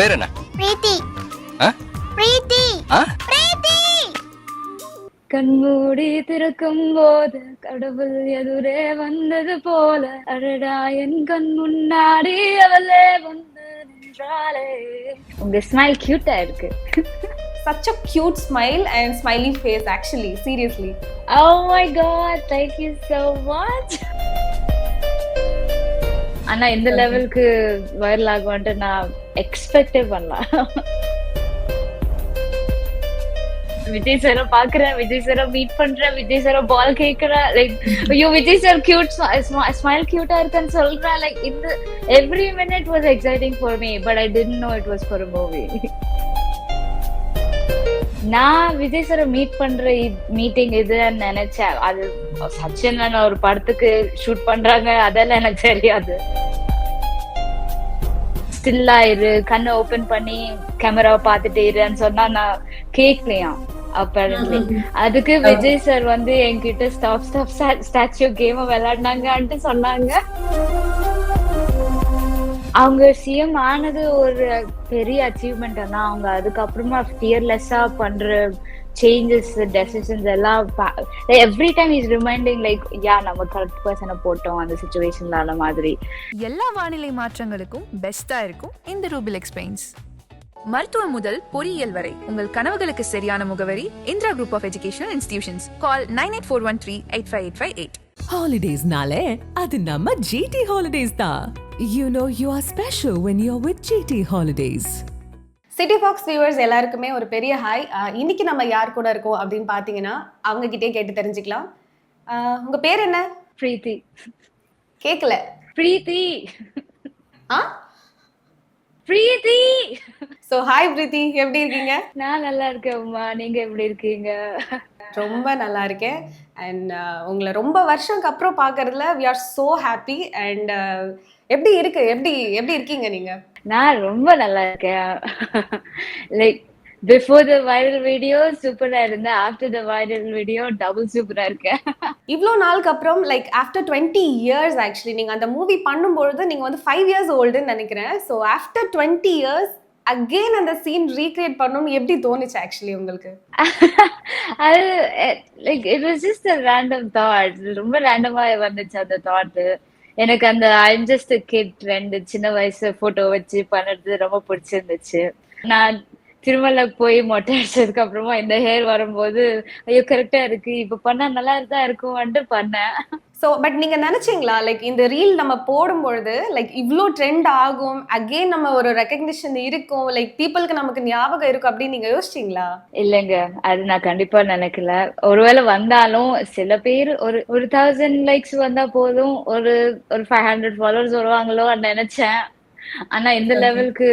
பேர் என்ன? பிரீத்தி. ஆ? பிரீத்தி. ஆ? பிரீத்தி. கண்மூடி திறக்கும் போது கடவுள் எதுரே வந்தது போல அடடா என் கண் முன்னாடி அவளே வந்து நின்றாளே. உங்க ஸ்மைல் கியூட்டா இருக்கு. Such a cute smile and smiley face actually, seriously. Oh my god, thank you so much. ஆனா இந்த லெவலுக்கு வைரல் ஆகும்ட்டு நான் எக்ஸ்பெக்டே பண்ணல. விஜய் சார பாக்குறேன், விஜய் சார மீட் பண்றேன், விஜய் சார பால் கேக்குறேன், லைக் ஐயோ விஜய் சார் கியூட் ஸ்மைல் கியூட்டா இருக்குன்னு சொல்றேன். லைக் இந்த every minute was exciting for me, but I didn't know it was for a movie. நான் விஜய் சார மீட் பண்ற மீட்டிங் இதுன்னு நினைச்சேன். அது சச்சின் ஒரு படத்துக்கு ஷூட் பண்றாங்க அதெல்லாம் எனக்கு தெரியாது. ஸ்டில்லா இரு, கண்ணை ஓபன் பண்ணி கேமராவை பார்த்துட்டு இருன்னு சொன்னா நான் கேட்கலையாம் அப்பரண்ட்லி. அதுக்கு விஜய் சார் வந்து என்கிட்ட ஸ்டாப் ஸ்டாச்சு கேம் விளையாடினாங்கன்ட்டு சொன்னாங்க. அவங்க சிஎம் ஆனது ஒரு பெரிய அச்சீவ்மெண்ட். ஆனா அவங்க அதுக்கப்புறமா ஃபியர்லெஸ்ஸா பண்ற சேஞ்சஸ் டெசிஷன்ஸ் எல்லாம் every time is reminding like yeah நம்ம கரெக்ட் பர்சனை போட்டோம் அந்த சிச்சுவேஷன்ல அந்த மாதிரி. எல்லா வானிலை மாற்றங்களுக்கும் பெஸ்டா இருக்கும் இந்த ரூபில் எக்ஸ்பெயின்ஸ். மருத்துவம் முதல் பொறியியல் வரை உங்கள் கனவுகளுக்கு சரியான முகவரி Indira Group of Educational Institutions. Call 9841385858. Holidays-nale, adu namma GT Holidays da. You know you are special when you're with GT Holidays. City Fox viewers எல்லாருக்குமே ஒரு பெரிய ஹாய். இன்னைக்கு நம்ம யார் கூட இருக்கோம் அப்படின்னு பார்த்தீங்கன்னா அவங்க கிட்டே கேட்டு தெரிஞ்சுக்கலாம். உங்க பேர் என்ன? பிரீத்தி. கேட்கல. பிரீத்தி. ஆ பிரீத்தி. ஸோ ஹாய் பிரீத்தி, எப்படி இருக்கீங்க? நான் நல்லா இருக்கேன் அம்மா, நீங்க எப்படி இருக்கீங்க? ரொம்ப நல்லா இருக்கேன். அண்ட் உங்களை ரொம்ப வருஷம்க்கு அப்புறம் பார்க்கறதுல we are so happy. And எப்படி இருக்கு, எப்படி எப்படி இருக்கீங்க நீங்க? நான் ரொம்ப நல்லா இருக்கேன். Like before the viral video சூப்பரா இருந்தேன், after the viral video double சூப்பரா இருக்கேன். இவ்வளோ நாளுக்கு அப்புறம் லைக் ஆஃப்டர் 20 years ஆக்சுவலி நீங்கள் அந்த மூவி பண்ணும்பொழுது நீங்கள் வந்து 5 years ஓல்டுன்னு நினைக்கிறேன். ஸோ ஆஃப்டர் 20 years அகெயின் அந்த சீன் ரீக்ரியேட் பண்ணணும்னு எப்படி தோணுச்சு ஆக்சுவலி உங்களுக்கு? அது like it was just a random thought. ரொம்ப ரேண்டமா வந்துச்சு அந்த தாட். எனக்கு அந்த ஐம் ஜஸ்ட் கிட் ரெண்டு சின்ன வயசு போட்டோ வச்சு பண்ணுறது ரொம்ப பிடிச்சிருந்துச்சு. நான் திருமலை போய் மொட்டை அடிச்சதுக்கு அப்புறமா இந்த ஹேர் வரும்போது ஐயோ கரெக்டா இருக்கு, இப்ப பண்ணா நல்லா தான் இருக்கும்ட்டு பண்ணேன். ஸோ பட் நீங்க நினைச்சீங்களா லைக் இந்த ரீல் நம்ம போடும்பொழுது லைக் இவ்வளோ ட்ரெண்ட் ஆகும், அகெயின் நம்ம ஒரு ரெகக்னிஷன் இருக்கும், லைக் பீப்புளுக்கு நமக்கு ஞாபகம் இருக்கும் அப்படின்னு நீங்க யோசிச்சீங்களா? இல்லைங்க, அது நான் கண்டிப்பா நினைக்கல. ஒருவேளை வந்தாலும் சில பேர் ஒரு 1000 லைக்ஸ் வந்தா போதும், ஒரு 500 ஃபாலோவர்ஸ் வருவாங்களோ நினைச்சேன். ஆனா இந்த லெவலுக்கு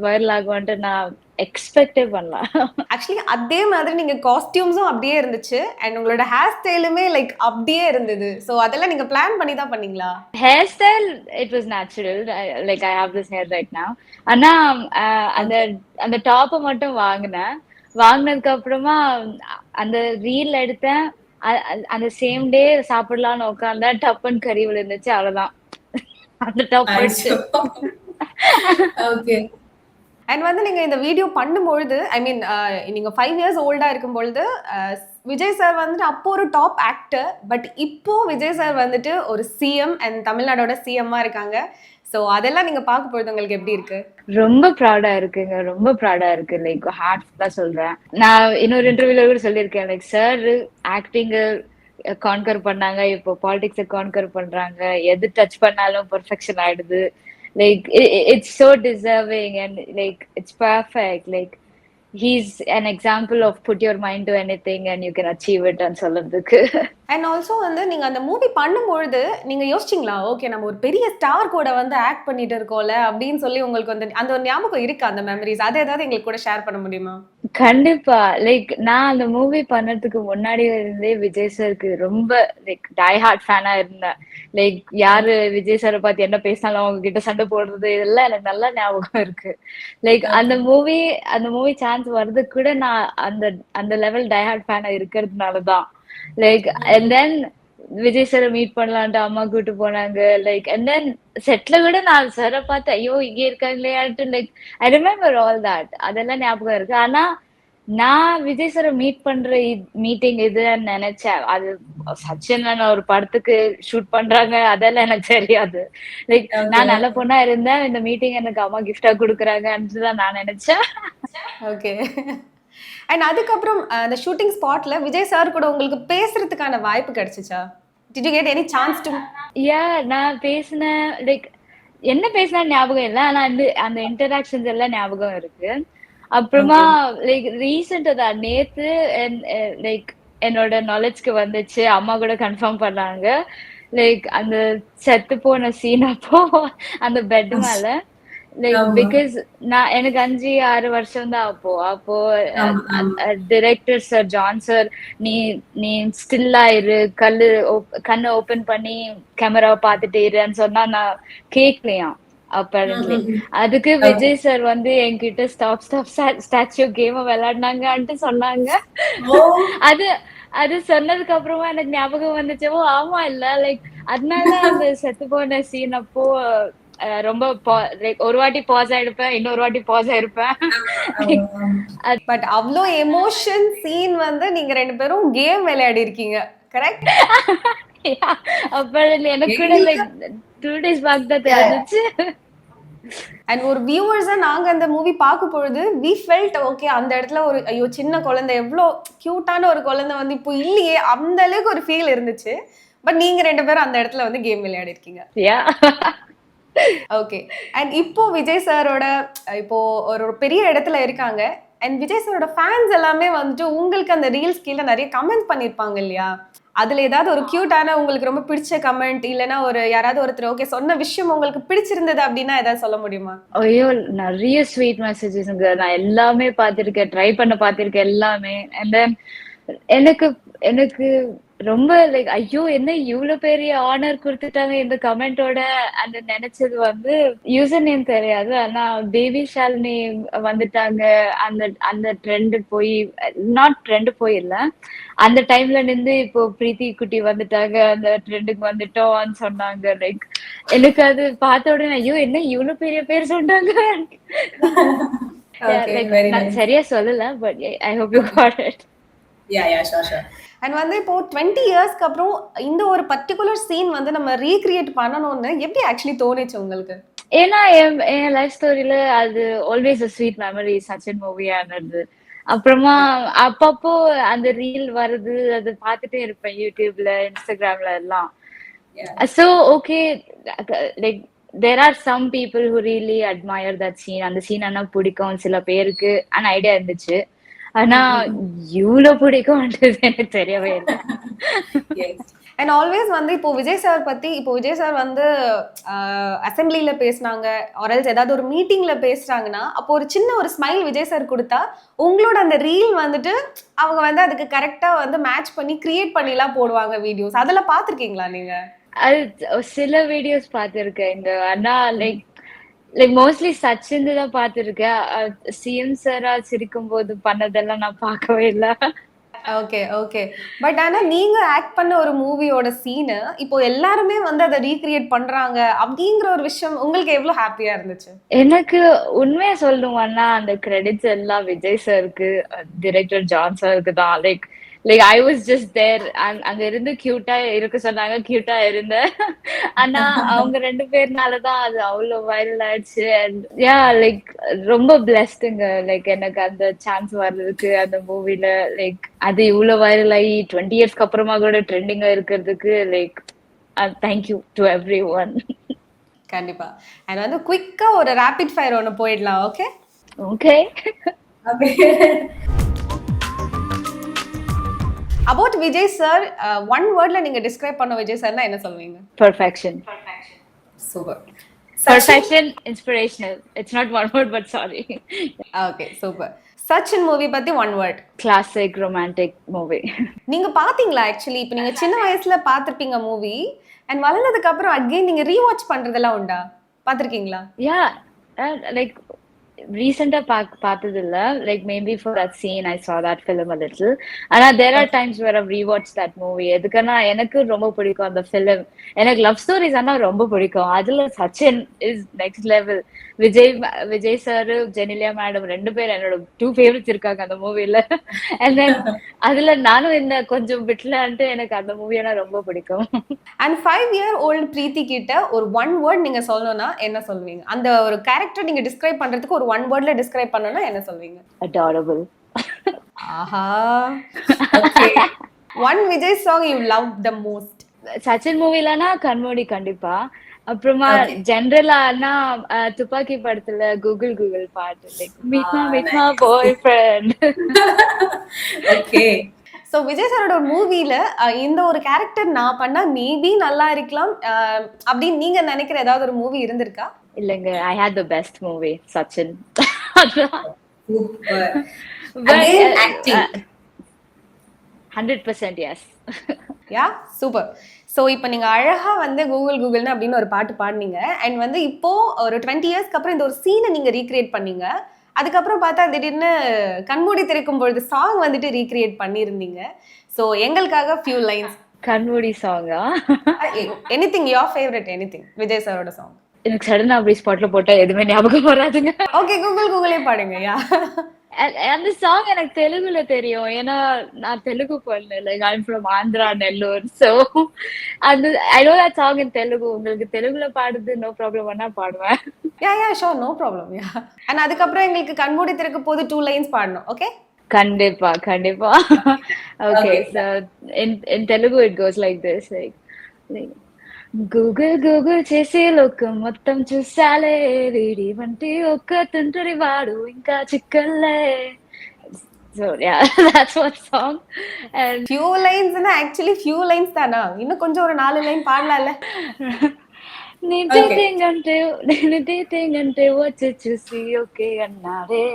வைரல் ஆகும்ட்டு நான் எக்ஸ்பெக்டே பண்ணலாம். ஆக்சுவலி அதே மாதிரி நீங்க காஸ்டியூம்ஸும் அப்படியே இருந்துச்சு அண்ட் உங்களோட ஹேர் ஸ்டைலுமே லைக் அப்படியே இருந்தது. ஸோ அதெல்லாம் நீங்க பிளான் பண்ணி தான் பண்ணீங்களா? Hair style it was natural, like I have this hair right now. ஆனா அந்த டாப்பை மட்டும் வாங்கினதுக்கு அப்புறமா அந்த ரீல் எடுத்தேன். அந்த சேம் டே சாப்பிடலாம்னு உட்காந்தா டப்புன்னு கறி விழுந்துச்சு, அவ்வளவுதான். அந்த டாப் ஓகே. அண்ட் வந்து நீங்கள் இந்த வீடியோ பண்ணும்பொழுது ஐ மீன் நீங்கள் 5 years ஓல்டாக இருக்கும் பொழுது விஜய் சார் வந்துட்டு அப்போ ஒரு டாப் ஆக்டர், பட் இப்போ விஜய் சார் வந்துட்டு ஒரு சிஎம் அண்ட் தமிழ்நாடோட சிஎம்மாக இருக்காங்க. ஸோ அதெல்லாம் நீங்கள் பார்க்க பொழுது உங்களுக்கு எப்படி இருக்கு? ரொம்ப ப்ரௌடா இருக்குங்க, ரொம்ப ப்ரௌடா இருக்கு. லைக் ஹார்ட்ஃபுல்லா சொல்றேன். நான் இன்னொரு இன்டர்வியூல கூட சொல்லியிருக்கேன், லைக் சார் ஆக்டிங் கான்கர் பண்ணாங்க, இப்போ பாலிடிக்ஸை கான்கர் பண்றாங்க, எது டச் பண்ணாலும் பெர்ஃபெக்ஷன் ஆயிடுது. Like it's so deserving and like it's perfect. Like he's an example of put your mind to anything and you can achieve it and சொல்றதுக்கு. And also வந்து நீங்க அந்த மூவி பண்ணும்பொழுது நீங்க யோசிச்சிங்களா, ஓகே நம்ம ஒரு பெரிய ஸ்டார் கூட வந்து ஆக்ட் பண்ணிட்டு இருக்கோம்ல அப்படின்னு சொல்லி உங்களுக்கு வந்து அந்த ஒரு ஞாபகம் இருக்கு, அந்த மெமரிஸ் அதை ஏதாவது எங்களுக்கு கூட ஷேர் பண்ண முடியுமா? கண்டிப்பா. லைக் நான் அந்த மூவி பண்ணதுக்கு முன்னாடி இருந்தே விஜய் சாருக்கு ரொம்ப லைக் டை ஹார்ட் ஃபேனா இருந்தேன். லைக் யாரு விஜய் சாரை பார்த்து என்ன பேசினாலும் அவங்க கிட்ட சண்டை போடுறது இதெல்லாம் எனக்கு நல்லா ஞாபகம் இருக்கு. லைக் அந்த மூவி சான்ஸ் வர்றதுக்கு கூட நான் அந்த லெவல் டை ஹார்ட் ஃபேனா இருக்கிறதுனாலதான். லைக் அண்ட் தென் விஜய் சாரை மீட் பண்ணலான்ட்டு அம்மா கூட்டு போனாங்க. லைக் அண்ட் தென் செட்ல கூட நான் சாரை பார்த்து ஐயோ இங்கே இருக்காங்களேன்ட்டு like I remember all that. அதெல்லாம் ஞாபகம் இருக்கு. ஆனா நான் விஜய் சாரை மீட் பண்ற மீட்டிங் இதுன்னு நினைச்சேன். அது சச்சின் ஒரு படத்துக்கு ஷூட் பண்றாங்க அதெல்லாம் எனக்கு தெரியாது. லைக் நான் நல்ல பொண்ணா இருந்தேன், இந்த மீட்டிங் எனக்கு அம்மா கிஃப்டா குடுக்குறாங்கன்னு தான் நான் நினைச்சேன். ஓகே. அண்ட் அதுக்கப்புறம் அந்த ஷூட்டிங் ஸ்பாட்ல விஜய் சார் கூட உங்களுக்கு பேசுறதுக்கான வாய்ப்பு கிடைச்சிச்சா? Did you get any chance to? நான் பேசினேன். லைக் என்ன பேசினா ஞாபகம் இல்லை, ஆனா அந்த இன்டராக்ஷன்ஸ் எல்லாம் ஞாபகம் இருக்கு. அப்புறமா லைக் ரீசெண்டா தான் நேத்து லைக் என்னோட நாலேஜ்க்கு வந்துச்சு, அம்மா கூட கன்ஃபார்ம் பண்ணாங்க. லைக் அந்த செத்து போன சீன் அப்போ அந்த பெட் மேல லைக் பிகாஸ் நான் எனக்கு 5-6 வருஷம் தான் அப்போ டைரக்டர் சார் ஜான் சார் நீ ஸ்டில்லா இரு, கண்ணை ஓபன் பண்ணி கேமராவை பார்த்துட்டு இருன்னு சொன்னா நான் கேட்கலையாம் அப்பரண்ட்லி. அதுக்கு விஜய் சார் வந்து என்கிட்ட ஸ்டாப் ஸ்டாச்சு கேம் விளையாடினாங்கன்ட்டு சொன்னாங்க. அது சொன்னதுக்கு அப்புறமா எனக்கு ஞாபகம் வந்துச்சு, ஓ ஆமா இல்ல லைக் அதனால அந்த செத்து போன சீன் அப்போ ரொம்ப லைக் ஒரு வாட்டி பாஸ் ஆயிருப்பேன், இன்னொரு வாட்டி பாஸ் ஆயிருப்பேன். பட் அவ்வளோ எமோஷன் சீன் வந்து நீங்க 2 பேரும் கேம் விளையாடி இருக்கீங்க, கரெக்ட்? அப்பரண்ட்லி எனக்கு கூட லைக் 2 days back தான் தெரிஞ்சிச்சு. அண்ட் ஒரு வியூவர்ஸா நாங்க அந்த மூவி பார்க்கும் பொழுது we felt okay, அந்த இடத்துல ஒரு ஐயோ சின்ன குழந்தை எவ்வளோ கியூட்டான ஒரு குழந்தை வந்து இப்போ இல்லையே அந்த அளவுக்கு ஒரு ஃபீல் இருந்துச்சு. பட் நீங்க 2 பேரும் அந்த இடத்துல வந்து கேம் விளையாடி இருக்கீங்க. ஓகே. அண்ட் இப்போ விஜய் சாரோட இப்போ ஒரு பெரிய இடத்துல இருக்காங்க. அண்ட் விஜய் சாரோட ஃபேன்ஸ் எல்லாமே வந்துட்டு உங்களுக்கு அந்த ரீல்ஸ் கீழே நிறைய கமெண்ட் பண்ணிருப்பாங்க இல்லையா? அதுல ஏதாவது ஒரு கியூட்டான உங்களுக்கு ரொம்ப பிடிச்ச கமெண்ட் இல்லைன்னா ஒரு யாராவது ஒருத்தர் ஓகே சொன்ன விஷயம் உங்களுக்கு பிடிச்சிருந்தது அப்படின்னா ஏதாவது சொல்ல முடியுமா? ஐயோ நிறைய ஸ்வீட் மெசேஜஸ் நான் எல்லாமே பார்த்திருக்கேன், ட்ரை பண்ண பார்த்திருக்கேன் எல்லாமே. அண்ட் தென் எனக்கு ரொம்ப லைக் ஐயோ என்ன இவ்வளவு பெரிய ஆனர் கொடுத்துட்டாங்க இந்த கமெண்டோட. அந்த நினைச்சது வந்து யூசர் நேம் தெரியாது, ஆனா பேபி ஷாலினி வந்துட்டாங்க. அந்த ட்ரெண்ட் போய் நாட் ட்ரெண்ட் போயிடல, அந்த டைம்ல நின்று இப்போ பிரீத்தி குட்டி வந்துட்டாங்க, அந்த ட்ரெண்டுக்கு வந்துட்டோம்னு சொன்னாங்க. லைக் எனக்கு அது பார்த்த உடனே ஐயோ என்ன இவ்வளவு பெரிய பேர் சொன்னாங்க. சரியா சொல்லல, but I hope you got it. And வந்து இப்போ 20 இயர்ஸ்க்கு அப்புறம் இந்த ஒரு பர்டிகுலர் சீன் வந்து நம்ம ரீக்ரியேட் பண்ணணும்னு எப்படி ஆக்சுவலி தோணுச்சு உங்களுக்கு? ஏன்னா என் லைஃப் ஸ்டோரியில அது always a sweet memory Sachin மூவியானது. அப்புறமா அப்பப்போ அந்த ரீல் வருது, அது பார்த்துட்டே இருப்பேன் யூடியூப்ல இன்ஸ்டாகிராம்ல எல்லாம். So okay, like there are some people who really admire that scene. அந்த சீன் ஆனா பிடிக்கும் சில பேருக்கு, ஆனா ஐடியா இருந்துச்சு. ஆனா இவ்வளவு பிடிக்கும்ன்றது எனக்கு தெரியவே இல்லை. அண்ட் ஆல்வேஸ் வந்து இப்போ விஜய் சார் பத்தி இப்போ விஜய் சார் வந்து அசம்பிளில பேசினாங்க ஆர்எல்ஸ் ஏதாவது ஒரு மீட்டிங்ல பேசுறாங்கன்னா அப்போ ஒரு சின்ன ஒரு ஸ்மைல் விஜய் சார் கொடுத்தா உங்களோட அந்த ரீல் வந்துட்டு அவங்க வந்து அதுக்கு கரெக்டா வந்து மேட்ச் பண்ணி கிரியேட் பண்ணிலாம் போடுவாங்க வீடியோஸ். அதெல்லாம் பார்த்திருக்கீங்களா நீங்க? அது சில வீடியோஸ் பார்த்திருக்கேன். இந்த ஆனா லைக் மோஸ்ட்லி சச்சின் தான் பார்த்திருக்கேன். சிஎம் சாரா சிரிக்கும் போது பண்ணதெல்லாம் நான் பார்க்கவே இல்லை. Okay okay. பட் ஆனா நீங்க ஆக்ட் பண்ண ஒரு மூவியோட சீனு இப்போ எல்லாருமே வந்து அதை ரீக்ரியேட் பண்றாங்க அப்படிங்கிற ஒரு விஷயம் உங்களுக்கு எவ்வளவு ஹாப்பியா இருந்துச்சு? எனக்கு உண்மையா சொல்லணும்னா அந்த கிரெடிட்ஸ் எல்லாம் விஜய் சாருக்கு, டைரக்டர் ஜான் சாருக்கு தான். லைக் ஐ வாஸ் ஜஸ்ட் தேர். அங்க இருந்து கியூட்டா இருக்க சொன்னாங்க, கியூட்டா இருந்தேன். ஆனா அவங்க 2 பேர்னாலதான் அது அவ்வளவு வைரல் ஆயிடுச்சு. அண்ட் லைக் ரொம்ப பிளஸ்டுங்க. லைக் எனக்கு அந்த சான்ஸ் வர்றதுக்கு அந்த மூவில லைக் அது இவ்வளவு வைரல் ஆகி 20 இயர்ஸ்க்கு அப்புறமா கூட ட்ரெண்டிங்கா இருக்கிறதுக்கு like thank you to everyone. கண்டிப்பா. அண்ட் வந்து குயிக்கா ஒரு ரேபிட் ஃபயர் ஒன்று போயிடலாம். Okay okay. About Vijay sir one வேர்ட்ல நீங்க டிஸ்கிரைப் பண்ண விஜய் சார்னா என்ன சொல்வீங்க? Perfection. Super. Perfection, inspirational. It's not one word, but sorry. Okay super. Sachin movie பத்தி one word. Classic romantic movie. நீங்க பாத்தீங்களா ஆக்சுவலி இப்போ நீங்க சின்ன வயசுல பாத்திருப்பீங்க மூவி அண்ட் வளர்ந்ததுக்கு அப்புறம் அகைன் நீங்க ரீவாட்ச் பண்றதெல்லாம் உண்டா? பாத்திருக்கீங்களா? Yeah, like ரீசெண்டா பார்த்தது இல்ல. Like maybe for that scene I saw that film a little. ஆனா there are times where I've rewatched that movie. எதுக்குன்னா எனக்கு ரொம்ப பிடிக்கும் அந்த film. எனக்கு லவ் ஸ்டோரிஸ் ஆனா ரொம்ப பிடிக்கும். அதுல Sachin is next level. Vijay sir, Genelia madam 2 பேர் என்னோட 2 ஃபேவரட்ஸ் இருக்காங்க அந்த மூவில. அண்ட் தென் அதுல நானும் இந்த கொஞ்சம் விட்டலான்ட்டு எனக்கு அந்த மூவினா ரொம்ப பிடிக்கும். அண்ட் 5-year-old பிரீத்தி கிட்ட ஒரு ஒன் வேர்ட் நீங்க சொல்லணும்னா என்ன சொல்வீங்க? அந்த ஒரு கேரக்டர் நீங்க டிஸ்கிரைப் பண்றதுக்கு ஒரு ஒன் வேர்ட்ல டிஸ்கிரைப் பண்ணனும்னா என்ன சொல்வீங்க? Adorable. ஆஹா. Okay. One Vijay song you love the most. Sachin மூவிலனா கண்மூடி கண்டிப்பா. அப்புறமா ஜெனரலானா துப்பாக்கி படத்துல கூகுள் பாட்டு like meet my boyfriend. Okay. So Vijay சாரோட ஒரு மூவில இந்த ஒரு கேரக்டர் நான் பண்ணா மேபி நல்லா இருக்கலாம் அப்படின்னு நீங்க நினைக்கிற ஏதாவது ஒரு மூவி இருந்திருக்கா? இல்லங்க, I had the best movie Sachin. Super. Again, acting. 100% yes. Yeah super. So இப்போ நீங்கள் அழகாக வந்து கூகுள்னு அப்படின்னு ஒரு பாட்டு பாடினீங்க. அண்ட் வந்து இப்போ ஒரு 20 இயர்ஸ்க்கு அப்புறம் இந்த ஒரு சீனை நீங்கள் ரீக்ரியேட் பண்ணீங்க. அதுக்கப்புறம் பார்த்தா திடீர்னு கண்மூடி திறக்கும் பொழுது சாங் வந்துட்டு ரீக்ரியேட் பண்ணியிருந்தீங்க. ஸோ எங்களுக்காக ஃபியூ லைன்ஸ். கண்மூடி சாங்கா? Anything your favourite, anything Vijay சாரோட சாங். எனக்கு சடனா அப்படி ஸ்பாட்ல போட்டா எதுவுமே ஞாபகம் வராதுங்க. ஓகே, கூகுளே பாடுங்க. யா அந்த சாங் எனக்கு தெலுங்குல தெரியும். ஏன்னா நான் தெலுங்கு பொண்ணு. Like I am from Andhra, Nellore. So அந்த I know that song in Telugu. உங்களுக்கு தெலுங்குல பாடுது நோ ப்ராப்ளம் வேணா பாடுவேன். Yeah sure, no problem. Yeah and அதுக்கப்புறம் எங்களுக்கு கண்மூடி திறக்க போது 2 லைன்ஸ் பாடணும். ஓகே, கண்டிப்பா. Okay, so in Telugu it goes like this, like Google చేసి లోకం మొత్తం చూసాలే, వీడి వంటి ఒక్క తుంటరి వాడు ఇంకా చిక్కల్లే. So yeah, that's one song. And few lines na actually few lines தானா? இன்னும் கொஞ்சம் ஒரு 4 லைன் பாடலாம்ல. నేను డేటింగ్ అంటే వచ్చి చూసి ఓకే అన్నాడే,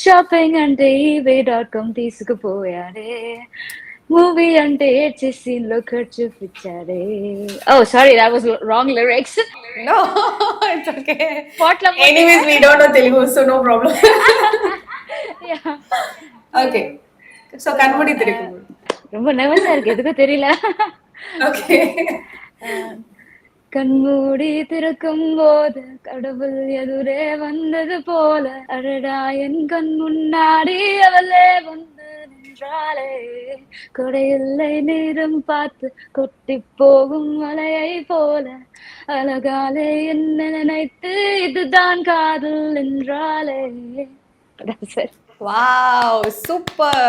షాపింగ్ అంటే eBay.com తీసుకుపోయాడే, మూవీ అంటే ఏడ్చే సీన్ లో ఖర్చు పిచ్చాడే. ఓ sorry, that was wrong lyrics. No, it's okay. Anyways, we don't know Telugu, so no problem. Yeah. Okay. So கண்மூடி திறக்கும். ரொம்ப நர்வஸா இருக்கு, எதுக்கும் தெரியல. Okay. கண்மூடி திறக்கும் போது கடவுள் எதுரே வந்தது போல, அடடா என் கண் முன்னாடி அவளே வந்து நின்றாளே, கொடையில்லை நேரம் பார்த்து கொட்டி போகும் மலையை போல, அழகாலே என்ன நினைத்து இதுதான் காதல் என்றாளே. That's it. Wow, super.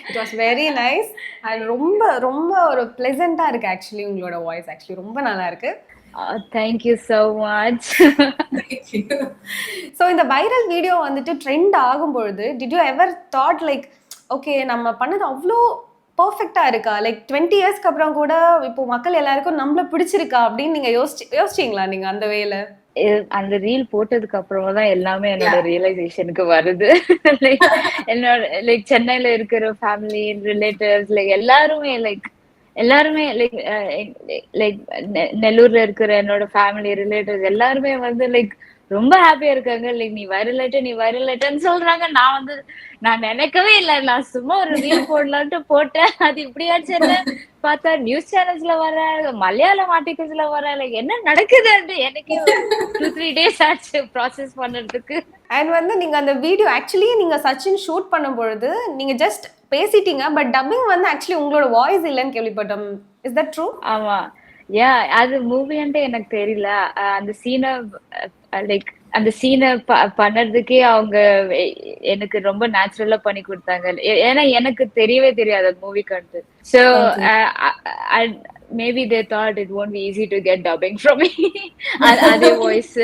It was very nice. And ரொம்ப ரொம்ப ஒரு pleasant-ஆ இருக்கு actually உங்களோட வாய்ஸ். actually ரொம்ப நல்லா இருக்கு. Thank you so much. Thank you. So இந்த வைரல் வீடியோ வந்துட்டு trend ஆகும்பொழுது did you ever thought like okay நம்ம பண்ணது அவ்வளோ பர்ஃபெக்டா இருக்கா, லைக் 20 இயர்ஸ்க்கு அப்புறம் கூட இப்போ மக்கள் எல்லாருக்கும் நம்மள பிடிச்சிருக்கா அப்படின்னு நீங்க யோசிச்சீங்களா நீங்க அந்த வேல? அந்த ரீல் போட்டதுக்கு அப்புறமா தான் எல்லாமே என்னோட ரியலைசேஷனுக்கு வருது. என்னோட லைக் சென்னையில இருக்கிற ஃபேமிலி ரிலேட்டிவ்ஸ் எல்லாருமே லைக் நெல்லூர்ல இருக்கிற என்னோட ஃபேமிலி ரிலேட்டிவ்ஸ் எல்லாருமே வந்து லைக் ரொம்ப ஹாப்பியா இருக்காங்க. லைக் நீ வைரல் சொல்றாங்க. நான் நினைக்கவே இல்லை. நான் சும்மா ஒரு ரீல் போடலான்ட்டு போட்டேன். அது இப்படியாச்சு என்ன பார்த்தா நியூஸ் சேனல்ஸ்ல வர, மலையாளம் ஆர்டிகல்ஸ்ல வர, லைக் என்ன நடக்குது எனக்கு 2-3 days ஆச்சு ப்ராசஸ் பண்றதுக்கு. அண்ட் வந்து நீங்க அந்த வீடியோ ஆக்சுவலி நீங்க சச்சின் ஷூட் பண்ணும் பொழுது நீங்க ஜஸ்ட் பேசிட்டீங்க, பட் டப்பிங் வந்து ஆக்சுவலி உங்களோட வாய்ஸ் இல்லைன்னு கேள்விப்பட்டோம். Is that true? ஆமா, அது மூவின்ட்டு எனக்கு தெரியல. அந்த சீனை பண்ணறதுக்கே அவங்க எனக்கு ரொம்ப நேச்சுரலா பண்ணி கொடுத்தாங்க. ஏன்னா எனக்கு தெரியவே தெரியாது மூவி கண்டு. So maybe they thought it won't be easy to get dubbing from me. Other voice,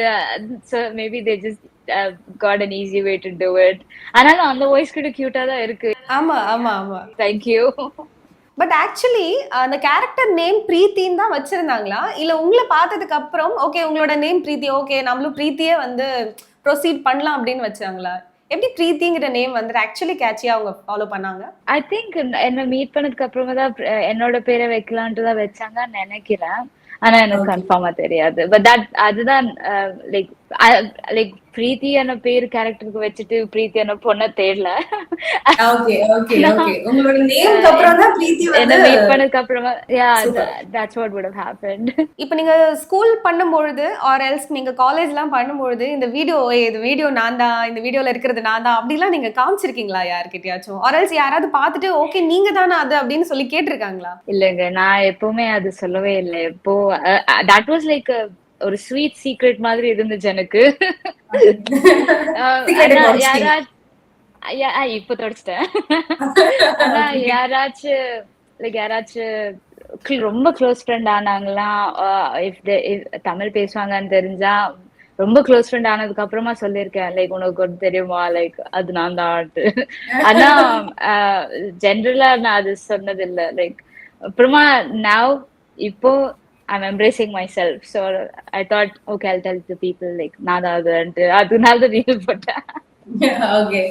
so maybe they just got an easy way to do it. ஆனாலும் அந்த வாய்ஸ் கூட கியூட்டா தான் இருக்கு. ஆமா. Thank you. பட் ஆக்சுவலி அந்த character name பிரீத்தின்னு தான் வச்சிருந்தாங்களா, இல்ல உங்களை பார்த்ததுக்கு அப்புறம் ஓகே உங்களோட நேம் பிரீத்தி, ஓகே நம்மளும் பிரீத்தியே வந்து ப்ரொசீட் பண்ணலாம் அப்படின்னு வச்சாங்களா? எப்படி பிரீத்திங்கிற நேம் வந்து ஆக்சுவலி கேட்சியா அவங்க ஃபாலோ பண்ணாங்க? ஐ திங்க் என்ன மீட் பண்ணதுக்கு அப்புறமா தான் என்னோட பேரை வைக்கலான்ட்டு தான் வச்சாங்கன்னு நினைக்கிறேன். ஆனா எனக்கு கன்ஃபார்மா தெரியாது. பட் அதுதான் லைக் பிரீத்தியான பேர் கேரக்டருக்கு வச்சுட்டு பிரீத்தியான பொண்ண தேடல. ஓகே ஓகே ஓகே உங்களோட நேம்க்கு அப்புறம் தான் பிரீத்தி என்ன வந்து மீட் பண்ணதுக்கு அப்புறமா Super. that's what would have happened. இப்போ நீங்க ஸ்கூல் பண்ணும்பொழுது ஆர் எல்ஸ் நீங்க காலேஜ்லாம் பண்ணும்பொழுது இந்த வீடியோ நான் தான், இந்த வீடியோல இருக்கிறது நான் தான் அப்படிலாம் நீங்க காமிச்சிருக்கீங்களா யார்கிட்டயாச்சும்? ஆர் எல்ஸ் யாராவது பார்த்துட்டு ஓகே நீங்க தானே அது அப்படின்னு சொல்லி கேட்டிருக்காங்களா? இல்லங்க, நான் எப்பவுமே அது சொல்லவே இல்லை. எப்போ தட் வாஸ் லைக் ஒரு ஸ்வீட் சீக்ரெட் மாதிரி இருந்துச்சு எனக்கு. Secret ஆனா தொடச்சிட்டீங்க. இப்ப தொடச்சிட்டேன். ஆனா யாராச்சும் ரொம்ப க்ளோஸ் ஃப்ரெண்ட் ஆனாங்களாம், தமிழ் பேசுவாங்கன்னு தெரிஞ்சா ரொம்ப க்ளோஸ் ஃப்ரெண்ட் ஆனதுக்கு அப்புறமா சொல்லியிருக்கேன், லைக் உனக்கு ஒரு தெரியுமா, லைக் அது நான் தான். ஆனா ஜென்ரலா நான் அது சொன்னது இல்லை. லைக் அப்புறமா now இப்போ I'm embracing myself, so I thought okay, I'll tell the people like நான் தான் அதுன்ட்டு, அதனால தான் ரீல் போட்டேன். ஓகே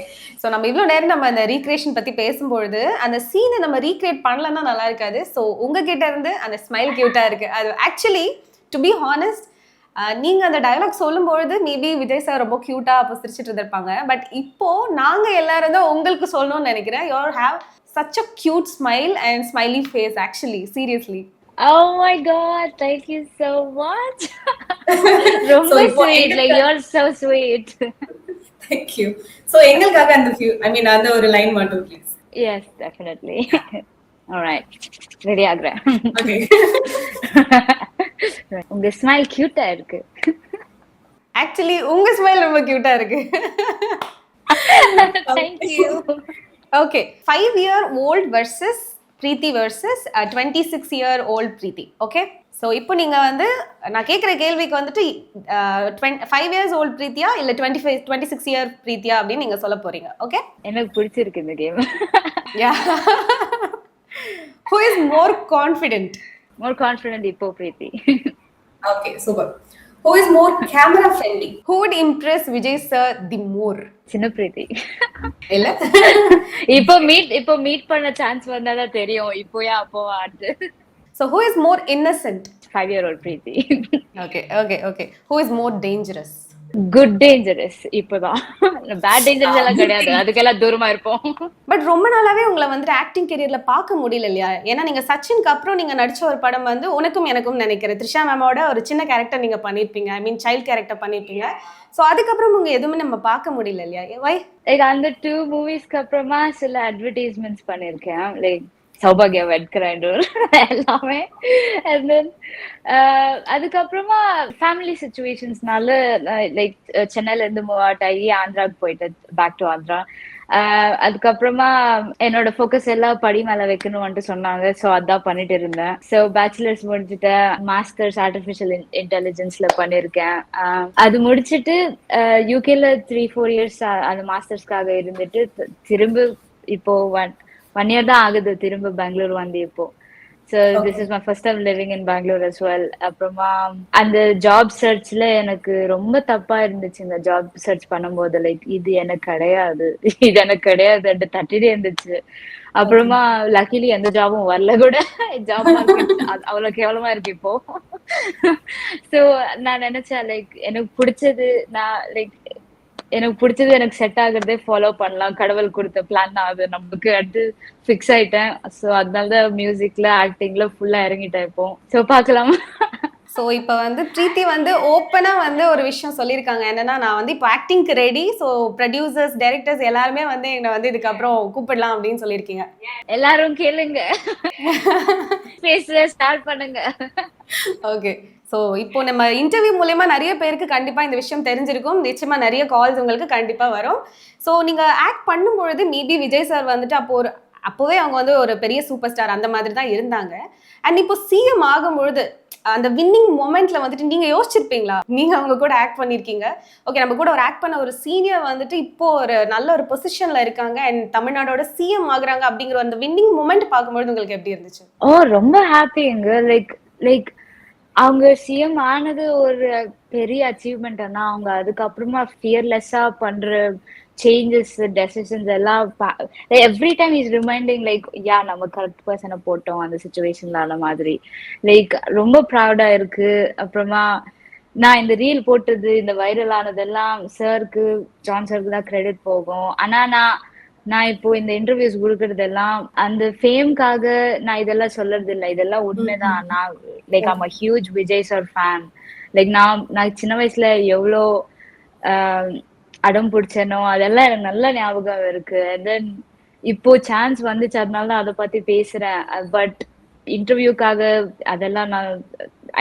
ஸோ நம்ம இவ்வளோ நேரம் நம்ம அந்த ரீக்ரியேஷன் பத்தி பேசும்பொழுது அந்த சீனை நம்ம ரீக்ரியேட் பண்ணலன்னா நல்லா இருக்காது. ஸோ உங்ககிட்ட இருந்து அந்த ஸ்மைல் கியூட்டா இருக்கு. அது ஆக்சுவலி டு பி ஹானஸ்ட், நீங்க அந்த டயலாக் சொல்லும்பொழுது மேபி விஜய் சார் ரொம்ப கியூட்டா அப்போ சிரிச்சிட்டு இருந்திருப்பாங்க. பட் இப்போ நாங்க எல்லாரும் தான் உங்களுக்கு சொல்லணும்னு நினைக்கிறேன். You have such a cute smile and smiley face actually, seriously. Oh my god, thank you so much. ரொம்ப So, இப்போ sweet, like you're so sweet. Thank you. So எங்களுக்காக அந்த அந்த ஒரு லைன் மட்டும் please. Yes, definitely. All right, ready ஆகுறேன். Okay உங்க smile கியூட்டா இருக்கு. ஆக்சுவலி உங்க ஸ்மைல் ரொம்ப கியூட்டா இருக்கு. Thank you. Okay, 5-year-old versus Preethi versus 26-year-old Preethi. Okay, so இப்போ நீங்க வந்து நான் கேட்குற கேள்விக்கு வந்துட்டு 5 years old பிரீத்தியா இல்லை 26 year பிரீத்தியா அப்படின்னு நீங்க சொல்ல போறீங்க. ஓகே, எனக்கு பிடிச்சிருக்கு இந்த game. who is more confident? More confident இப்போ Preethi. Okay super. Who is more camera friendly? Who would impress Vijay sir the more? சின்ன பிரீத்தி. இல்ல இப்போ மீட் பண்ண சான்ஸ் வந்தாதான் தெரியும், இப்போயா அப்போவாட்டு. So who is more innocent? 5-year-old Preethi. Okay. Who is more dangerous? Good dangerous. இப்போதான் பேட் டேஞ்சரஸ் எல்லாம் கிடையாது, அதுக்கெல்லாம் தூரமா இருப்போம். பட் ரொம்ப நாளாவே உங்களை வந்துட்டு ஆக்டிங் கெரியர்ல பார்க்க முடியல இல்லையா? ஏன்னா நீங்க சச்சினுக்கு அப்புறம் நீங்க நடிச்ச ஒரு படம் வந்து உனக்கும் எனக்கும் நினைக்கிறேன், த்ரிஷா மேமோட ஒரு சின்ன கேரக்டர் நீங்க பண்ணிருப்பீங்க, ஐ மீன் சைல்ட் கேரக்டர் பண்ணிருப்பீங்க. ஸோ அதுக்கப்புறம் உங்க எதுவுமே நம்ம பார்க்க முடியல இல்லையா? வை? லைக் அந்த 2 மூவிஸ்க்கு அப்புறமா சில அட்வர்டைஸ்மெண்ட்ஸ் பண்ணிருக்கேன், லைக் சௌபாகியா வெட் கிரைண்டர் எல்லாமே. அண்ட் தென் அதுக்கப்புறமா ஃபேமிலி சுச்சுவேஷன்ஸ்னால லைக் சென்னையில இருந்து மூவ் அவுட் ஆகி ஆந்திராவுக்கு போயிட்டு பேக் டு ஆந்திரா. அதுக்கப்புறமா என்னோட ஃபோக்கஸ் எல்லாம் படி மேல வைக்கணும்னு சொன்னாங்க, ஸோ அதான் பண்ணிட்டு இருந்தேன். ஸோ பேச்சுலர்ஸ் முடிச்சுட்டேன், மாஸ்டர்ஸ் ஆர்டிஃபிஷியல் இன்டெலிஜென்ஸ்ல பண்ணிருக்கேன். அது முடிச்சுட்டு யூகேல 3-4 years அந்த மாஸ்டர்ஸ்க்காக இருந்துட்டு திரும்ப இப்போ 1 year தான் ஆகுது திரும்ப பெங்களூர் வந்து இப்போ. So this is my first time living in Bangalore as well. அப்புறமா அந்த ஜாப் சர்ச்ல எனக்கு ரொம்ப தப்பா இருந்துச்சு. இந்த ஜாப் சர்ச் பண்ணும்போது லைக் இது எனக்கு கிடையாது தட்டிட்டே இருந்துச்சு. அப்புறமா லக்கிலி எந்த ஜாபும் வரல கூட. ஜாப் மார்க்கெட் அவ்வளவு கேவலமா இருக்கு இப்போ. ஸோ நான் நினைச்சேன் லைக் எனக்கு பிடிச்சது எனக்கு செட் ஆகுறதே ஃபாலோ பண்ணலாம், கடவுள் கொடுத்த பிளான் தான் அது நமக்கு அடுத்து ஃபிக்ஸ் ஆயிட்டேன். ஸோ அதனாலதான் மியூசிக்ல ஆக்டிங்ல ஃபுல்லா இறங்கிட்டேன் இப்போ. ஸோ பார்க்கலாம். ஸோ இப்போ வந்து பிரீத்தி வந்து ஓப்பனா வந்து ஒரு விஷயம் சொல்லியிருக்காங்க, என்னன்னா நான் வந்து இப்போ ஆக்டிங்க்கு ரெடி. ஸோ ப்ரொடியூசர்ஸ் டைரக்டர்ஸ் எல்லாருமே வந்து என்னை வந்து இதுக்கப்புறம் கூப்பிடலாம் அப்படின்னு சொல்லியிருக்கீங்க. எல்லாரும் கேளுங்க, பேச ஸ்டார்ட் பண்ணுங்க. ஓகே, ஸோ இப்போ நம்ம இன்டர்வியூ மூலமா நிறைய பேருக்கு கண்டிப்பா இந்த விஷயம் தெரிஞ்சிருக்கும். நிச்சயமா நிறைய கால்ஸ் உங்களுக்கு கண்டிப்பா வரும். ஸோ நீங்க ஆக்ட் பண்ணும்பொழுது மேபி விஜய் சார் வந்துட்டு அப்போவே அவங்க வந்து ஒரு பெரிய சூப்பர் ஸ்டார் அந்த மாதிரி தான் இருந்தாங்க. அண்ட் இப்போ சிஎம் ஆகும்பொழுது அந்த வின்னிங் மொமெண்ட்ல வந்துட்டு நீங்க யோசிச்சிருப்பீங்களா? நீங்க அவங்க கூட ஆக்ட் பண்ணிருக்கீங்க, ஓகே நம்ம கூட ஒரு ஆக்ட் பண்ண ஒரு சீனியர் வந்துட்டு இப்போ ஒரு நல்ல ஒரு பொசிஷன்ல இருக்காங்க அண்ட் தமிழ்நாடோட சிஎம் ஆகுறாங்க அப்படிங்கிற அந்த வின்னிங் மொமெண்ட் பார்க்கும்போது உங்களுக்கு எப்படி இருந்துச்சு? ரொம்ப ஹாப்பிங்க. லைக் அவங்க சிஎம் ஆனது ஒரு பெரிய அச்சீவ்மெண்ட். ஆனா அவங்க அதுக்கப்புறமா ஃபியர்லெஸ்ஸா பண்ற சேஞ்சஸ் டெசிஷன்ஸ் எல்லாம் every time is reminding like நம்ம கரெக்ட் பர்சனை போட்டோம் அந்த சுச்சுவேஷன்ல அந்த மாதிரி. லைக் ரொம்ப ப்ரௌடா இருக்கு. அப்புறமா நான் இந்த ரீல் போட்டது, இந்த வைரல் ஆனதெல்லாம் சாருக்கு, ஜான் சாருக்கு தான் கிரெடிட் போகும். ஆனா நான் இப்போ இந்த இன்டர்வியூஸ் கொடுக்கறதெல்லாம் அந்த ஃபேம்காக நான் இதெல்லாம் சொல்றது இல்லை. இதெல்லாம் உண்மைதான். நான் like I'm a huge Vijay sir fan. Like நான் சின்ன வயசுல எவ்வளோ அடம் பிடிச்சேனோ அதெல்லாம் எனக்கு நல்ல ஞாபகம் இருக்கு. தென் இப்போ சான்ஸ் வந்துச்சு, அதனால அதை பத்தி பேசுறேன். பட் இன்டர்வியூக்காக அதெல்லாம் நான்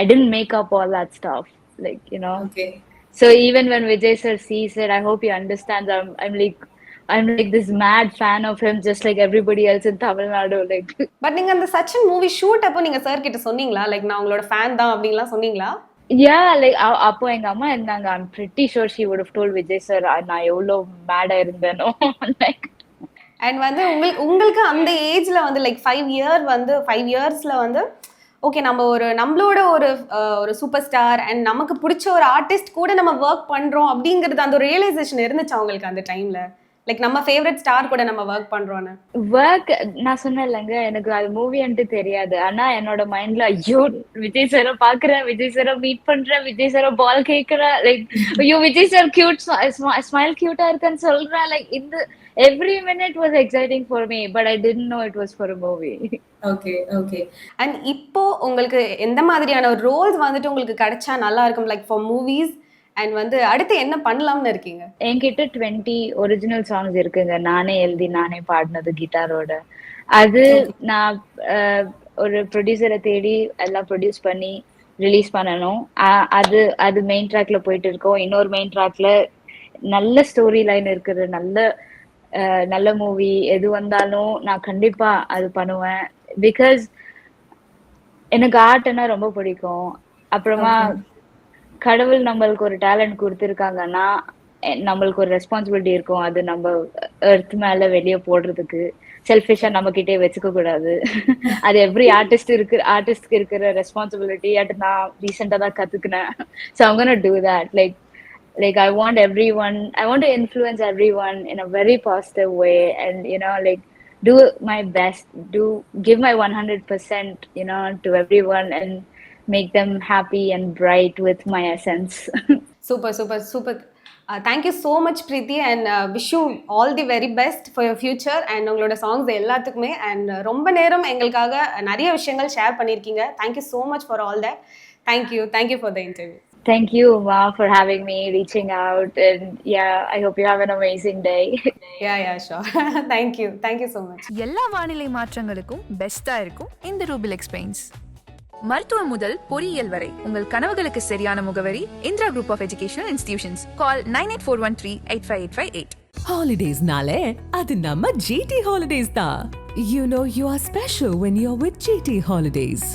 I didn't make up all that stuff, like, you know. Okay. So even when Vijay sir sees it, I hope he understands. I'm like this mad fan of him, just like everybody else in Tamil Nadu. Like, but நீங்க அந்த Sachin movie shoot அப்போ நீங்க sir கிட்ட சொன்னீங்களா, like நான் உங்களோட fan தான் அப்படின்லாம் சொன்னீங்களா? yeah, like அப்போ எங்க அம்மா இருந்தாங்க. I'm pretty sure she would have told Vijay sir நான் எவ்வளோ மேடா இருந்தேனோ. like அண்ட் வந்து உங்களுக்கு அந்த ஏஜ்ல வந்து லைக் 5 இயர்ஸ்ல வந்து ஓகே நம்ம நம்மளோட ஒரு சூப்பர் ஸ்டார் அண்ட் நமக்கு பிடிச்ச ஒரு ஆர்டிஸ்ட் கூட நம்ம ஒர்க் பண்றோம் அப்படிங்கிறது அந்த ஒரு ரியலைசேஷன் இருந்துச்சு அவங்களுக்கு அந்த டைம்ல, லைக் நம்ம ஃபேவரட் ஸ்டார் கூட நம்ம ஒர்க் பண்றோம்னு? ஒர்க் நான் சொன்னேன் இல்லைங்க, எனக்கு அது மூவின்ட்டு தெரியாது. ஆனா என்னோட மைண்ட்ல ஐயோ விஜய் சாரை பாக்குறேன், விஜய் சாரை மீட் பண்றேன், விஜய் சாரை பால் கேட்கிறேன், லைக் ஐயோ விஜய் சார் கியூட் ஸ்மைல் கியூட்டா இருக்குன்னு சொல்றேன். லைக் இந்த every minute was exciting for me, but I didn't know it was for a movie. Okay. And இப்போ உங்களுக்கு எந்த மாதிரியான ரோல்ஸ் வந்துட்டு உங்களுக்கு கிடைச்சா நல்லா இருக்கும், லைக் ஃபார் மூவிஸ்? அண்ட் வந்து அடுத்து என்ன பண்ணலாம்னு இருக்கீங்க? என்கிட்ட 20 ஒரிஜினல் சாங்ஸ் இருக்குங்க, நானே எழுதி நானே பாடினது கிட்டாரோட. அது நான் ஒரு ப்ரொடியூசரை தேடி எல்லாம் ப்ரொடியூஸ் பண்ணி ரிலீஸ் பண்ணணும். அது மெயின் ட்ராக்ல போயிட்டு இருக்கோம். இன்னொரு மெயின் ட்ராக்ல நல்ல ஸ்டோரி லைன் இருக்குது, நல்ல மூவி எது வந்தாலும் நான் கண்டிப்பா அது பண்ணுவேன். பிகாஸ் எனக்கு ஆர்ட்னா ரொம்ப பிடிக்கும். அப்புறமா கடவுள் நம்மளுக்கு ஒரு டேலண்ட் கொடுத்துருக்காங்கன்னா நம்மளுக்கு ஒரு ரெஸ்பான்சிபிலிட்டி இருக்கும், அது நம்ம எர்த் மேல வெளியே போடுறதுக்கு. செல்ஃபிஷா நம்ம கிட்டே வச்சுக்க கூடாது. அது எவ்ரி ஆர்டிஸ்ட்க்கு இருக்கிற ரெஸ்பான்சிபிலிட்டி. அது நான் ரீசெண்டா தான் கத்துக்கினேன். So I'm gonna do that. Like I want to influence everyone in a very positive way, and you know, like do my best, give my 100%, you know, to everyone and make them happy and bright with my essence. Super. Thank you so much Preeti, and wish you all the very best for your future and உங்களோட songs எல்லாத்துக்குமே. and ரொம்ப நேரம் எங்களுக்காக நிறைய விஷயங்கள் share பண்ணிருக்கீங்க. Thank you so much for all that. Thank you for the interview. Thank you, Ma, for having me, reaching out, and yeah, I hope you have an amazing day. Yeah, sure. Thank you so much. எல்லா வானிலை மாற்றங்களுக்கும் பெஸ்டா இருக்கும் இந்த rouble explains. மருத்துவம் முதல் பொறியியல் வரை உங்கள் கனவுகளுக்கு சரியான முகவரி Indira Group of Educational Institutions. Call 9841385858. Holidays nale adu namma GT Holidays da. You know you are special when you're with GT Holidays.